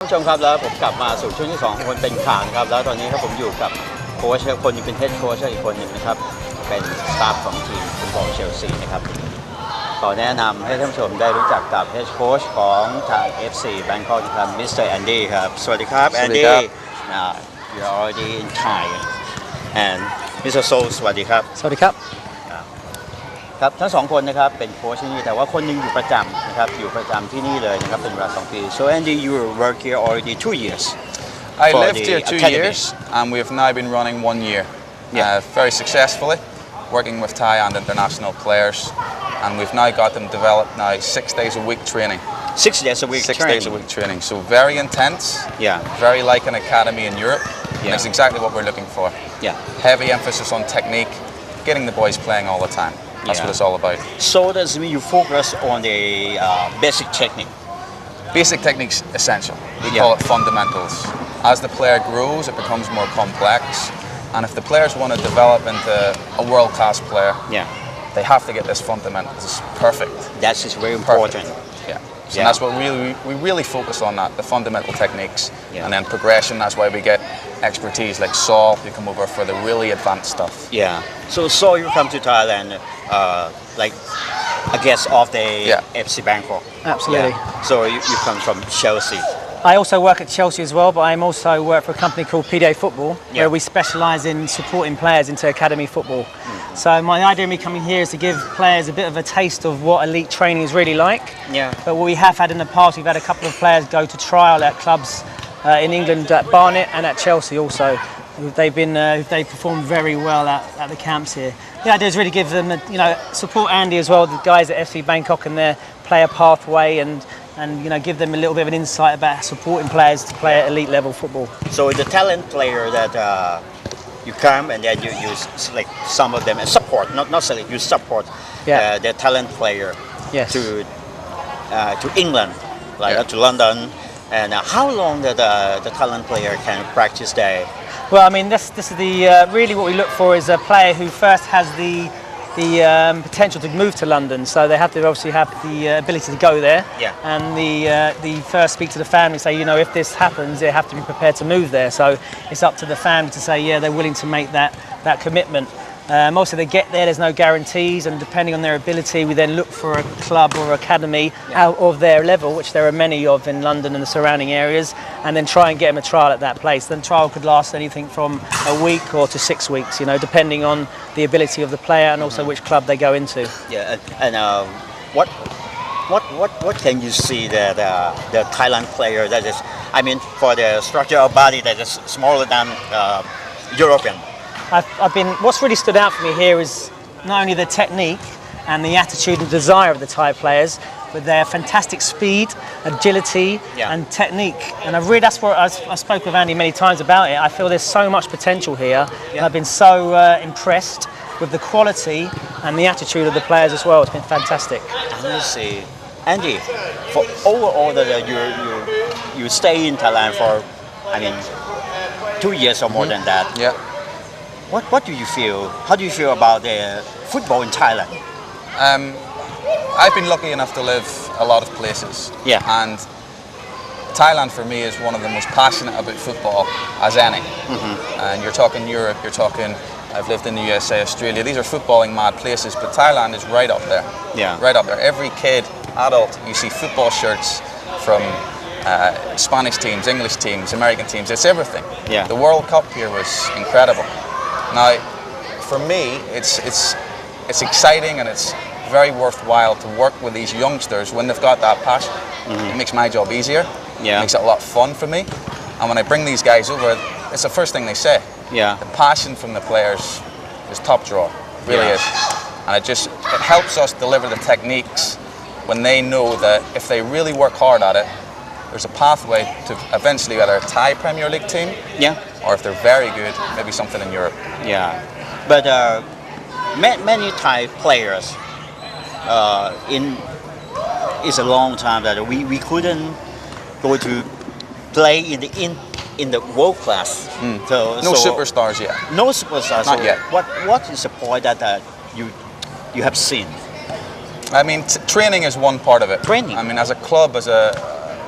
ผู้ชมครับแล้วผมกลับมาสู่ช่วงที่2ของคนเป็นข่าวนะครับแล้วตอนนี้ครับผมอยู่กับโค้ชคนนึงเป็นเฮดโค้ชอีกคนหนึ่งนะครับเป็นสตาฟของทีมฟุตบอลเชลซีนะครับขอแนะนำให้ท่านผู้ชมได้รู้จักกับเฮดโค้ชของทาง FC Bangkok นะครับมิสเตอร์แอนดี้ครับสวัสดีครับแอนดี้ you're already in Thai and Mr. Soul สวัสดีครับสวัสดีครับครับทั้งสองคนนะครับเป็นโค้ชที่นี่แต่ว่าคนนึงอยู่ประจำนะครับอยู่ประจำที่นี่เลยนะครับเป็นเวลา2 ปี So Andy you work here already 2 years I lived here 2 years and we have now been running 1 year very successfully working with Thai and international players and we've now got them developed now 6 days a week training 6 days a week 6 days a week training so very intense very like an academy in Europe and it's exactly what we're looking for heavy emphasis on technique getting the boys playing all the time That's what it's all about. So does it mean you focus on the basic technique? Basic technique's essential. We call it fundamentals. As the player grows, it becomes more complex. And if the players want to develop into a world-class player, they have to get this fundamentals perfect. That is very important. So that's what we really focus on that, the fundamental techniques. And then progression, that's why we get expertise like Saul, who come over for the really advanced stuff. So Saul, you come to Thailand like a guest of the FC Bangkok. Absolutely. So you come from Chelsea. I also work at Chelsea as well, but I also work for a company called PDA Football, where we specialise in supporting players into academy football. So my idea of me coming here is to give players a bit of a taste of what elite training is really like. But what we have had in the past, we've had a couple of players go to trial at clubs in England at Barnet and at Chelsea also. They performed very well at the camps here. The idea is really give them, support Andy as well, the guys at FC Bangkok and their player pathway and give them a little bit of an insight about supporting players to play at elite level football. So the talent player that you come and then you select some of them and support, not select, you support the talent player to England, to London. And how long the talent player can practice there? Well, I mean, this is the really what we look for is a player who first has the potential to move to London. So they have to obviously have the ability to go there. And the first speak to the family, say, if this happens, they have to be prepared to move there. So it's up to the family to say, they're willing to make that commitment. Also, they get there, there's no guarantees, and depending on their ability, we then look for a club or academy out of their level, which there are many of in London and the surrounding areas, and then try and get them a trial at that place. Then trial could last anything from a week or to 6 weeks, depending on the ability of the player and also which club they go into. And what can you see that the Thailand player that is, I mean, for the structure of body that is smaller than European? What's really stood out for me here is not only the technique and the attitude and desire of the Thai players, but their fantastic speed, agility and technique. And that's what I spoke with Andy many times about it. I feel there's so much potential here. And I've been so impressed with the quality and the attitude of the players as well. It's been fantastic. Let me see. Andy, for overall that you stay in Thailand for, 2 years or more than that. What do you feel? How do you feel about the football in Thailand? I've been lucky enough to live a lot of places. And Thailand for me is one of the most passionate about football as any. And you're talking Europe, I've lived in the USA, Australia. These are footballing mad places, but Thailand is right up there. Right up there. Every kid, adult, you see football shirts from Spanish teams, English teams, American teams. It's everything. The World Cup here was incredible. Now, for me, it's exciting and it's very worthwhile to work with these youngsters when they've got that passion. It makes my job easier. It makes it a lot of fun for me. And when I bring these guys over, it's the first thing they say. The passion from the players is top drawer, really is. And it helps us deliver the techniques when they know that if they really work hard at it, there's a pathway to eventually either a Thai Premier League team, or if they're very good, maybe something in Europe. But many Thai players, it's a long time that we couldn't go to play in the world class. No superstars yet. No superstars. Not yet. What is the point that you have seen? I mean, training is one part of it. Training. I mean, as a club, as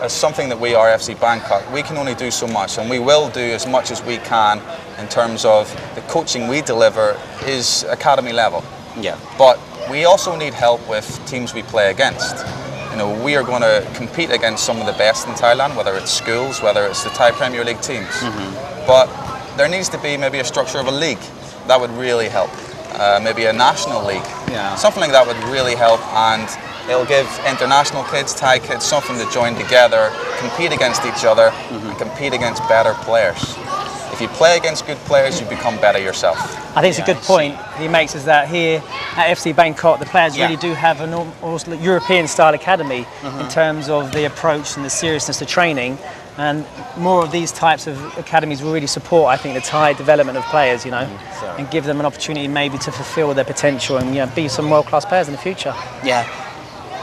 as something that we are, FC Bangkok, we can only do so much, and we will do as much as we can in terms of the coaching we deliver is academy level. Yeah. But we also need help with teams we play against. You know, we are going to compete against some of the best in Thailand, whether it's schools, whether it's the Thai Premier League teams. But there needs to be maybe a structure of a league that would really help. Maybe a national league. Yeah. Something like that would really help, and it'll give international kids, Thai kids, something to join together, compete against each other, and compete against better players. If you play against good players, you become better yourself. I think it's a good point he makes, is that here at FC Bangkok, the players really do have an almost European-style academy in terms of the approach and the seriousness of training. And more of these types of academies will really support, I think, the Thai development of players, you know, and give them an opportunity maybe to fulfill their potential and, you know, be some world-class players in the future. Yeah.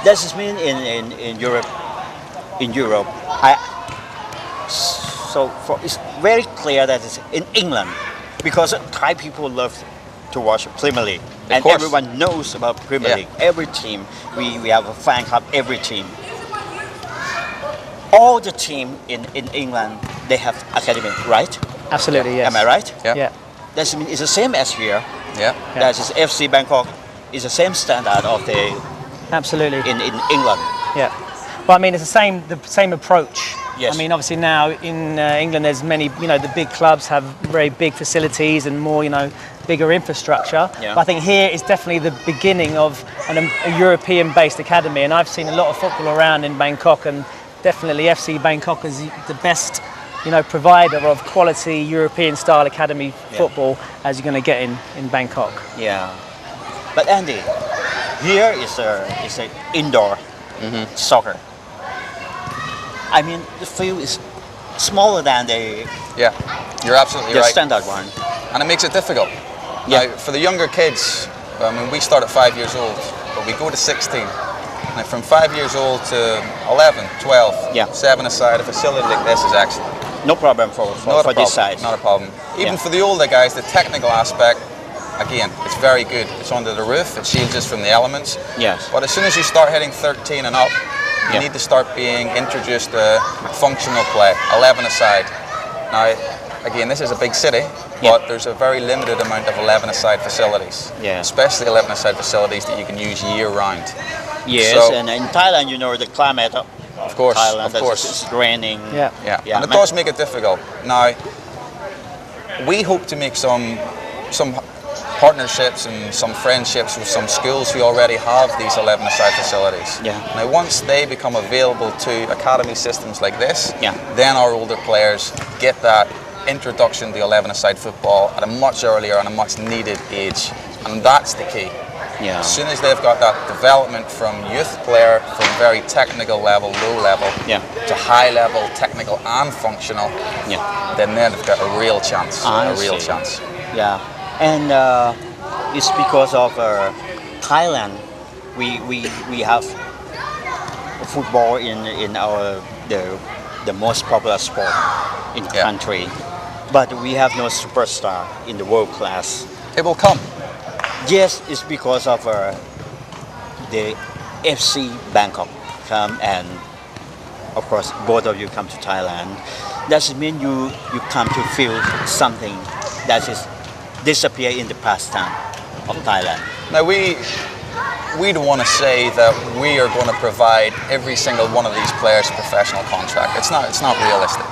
Does this mean in Europe, it's very clear that it's in England, because Thai people love to watch Premier League, and everyone knows about Premier League. Every team, we have a fan club, every team. All the team in England, they have academy, right? Absolutely, yes. Am I right? Yeah. Does it mean it's the same as here? Yeah. That is FC Bangkok is the same standard of the Absolutely. in England. Yeah. Well, I mean, it's the same approach. Yes. I mean, obviously now in England, there's many, you know, the big clubs have very big facilities and more, you know, bigger infrastructure. Yeah. But I think here is definitely the beginning of a European-based academy, and I've seen a lot of football around in Bangkok, and definitely FC Bangkok is the best, you know, provider of quality European-style academy football as you're going to get in Bangkok. Yeah. But Andy, here is a indoor soccer. I mean, the field is smaller than the You're absolutely right. standard one. And it makes it difficult. Now, for the younger kids, I mean, we start at 5 years old, but we go to 16. Now, from 5 years old to 11, 12, 7 aside, a facility like this is excellent. No problem for this side. Not a problem. Even for the older guys, the technical aspect, again, it's very good. It's under the roof, it shields us from the elements. Yes. But as soon as you start hitting 13 and up, you need to start being introduced to functional play, 11 aside. Now, again, this is a big city, but there's a very limited amount of 11 aside facilities, especially 11 aside facilities that you can use year round. Yes, so, and in Thailand, you know, the climate of course, Thailand, it's raining. And it does make it difficult. Now, we hope to make some partnerships and some friendships with some schools who already have these 11-a-side facilities. Now, once they become available to academy systems like this, then our older players get that introduction to 11-a-side football at a much earlier and a much needed age, and that's the key. As soon as they've got that development from youth player, from very technical level, low level, to high level, technical and functional, then they've got a real chance. Chance. Yeah, and it's because of Thailand. We have football in our the most popular sport in the country, but we have no superstar in the world class. It will come. Yes, it's because of the FC Bangkok come, and of course both of you come to Thailand. Does it mean you come to feel something that is disappear in the pastime of Thailand? Now we don't want to say that we are going to provide every single one of these players a professional contract. It's not realistic.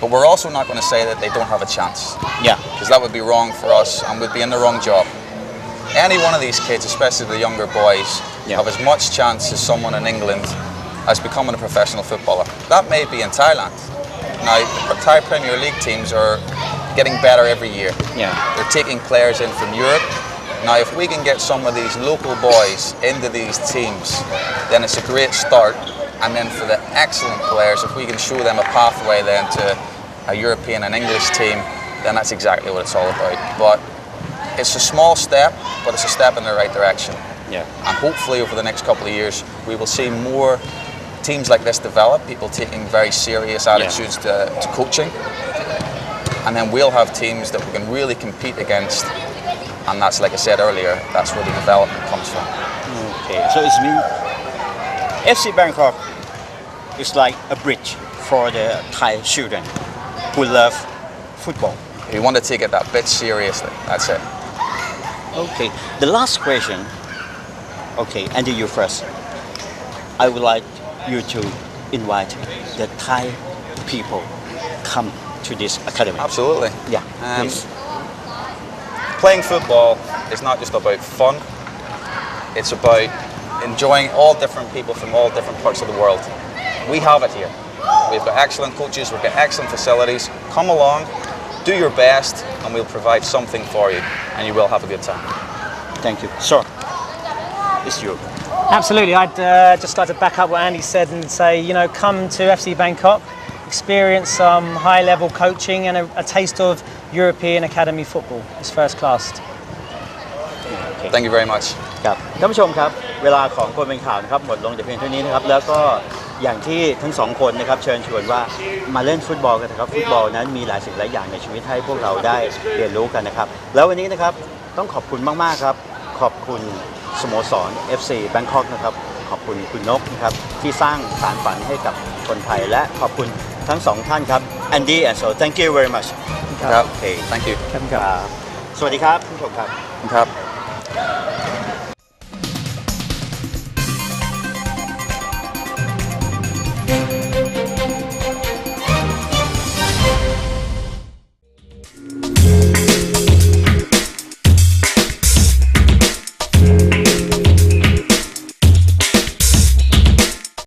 But we're also not going to say that they don't have a chance. Because that would be wrong for us and we'd be in the wrong job. Any one of these kids, especially the younger boys, have as much chance as someone in England as becoming a professional footballer. That may be in Thailand. Now, our Thai Premier League teams are getting better every year. They're taking players in from Europe. Now, if we can get some of these local boys into these teams, then it's a great start. And then for the excellent players, if we can show them a pathway then to a European and English team, then that's exactly what it's all about. But it's a small step, but it's a step in the right direction. And hopefully over the next couple of years, we will see more teams like this develop, people taking very serious attitudes to coaching. And then we'll have teams that we can really compete against. And that's, like I said earlier, that's where the development comes from. Okay, so it's me, FC Bangkok is like a bridge for the Thai children who love football. We want to take it that bit seriously. That's it. Okay, the last question. Okay, Andy, you first. I would like you to invite the Thai people come to this academy. Absolutely. Yeah, please. Playing football is not just about fun. It's about enjoying all different people from all different parts of the world. We have it here. We've got excellent coaches, we've got excellent facilities. Come along, do your best, and we'll provide something for you, and you will have a good time. Thank you. Sir, it's you. Absolutely. I'd just like to back up what Andy said and say, come to FC Bangkok, experience some high-level coaching and a taste of European academy football. It's first class. Okay. Thank you very much. ครับท่านผู้ชมครับเวลาของคนเป็นข่าวนะครับหมดลงแต่เพียงเท่านี้นะครับแล้วก็อย่างที่ทั้งสองคนนะครับเชิญชวนว่ามาเล่นฟุตบอลกันนะครับฟุตบอลนั้นมีหลายสิ่งหลายอย่างในชีวิตให้พวกเราได้เรียนรู้กันนะครับแล้ววันนี้นะครับต้องขอบคุณมากๆครับขอบคุณสโมสร FC Bangkok นะครับขอบคุณคุณนกนะครับที่สร้างสารฝันให้กับคนไทยและขอบคุณทั้งสองท่านครับ Andy and so thank you very much ครับ Okay Thank you. ครับสวัสดีครับผู้ชมครับ ครับ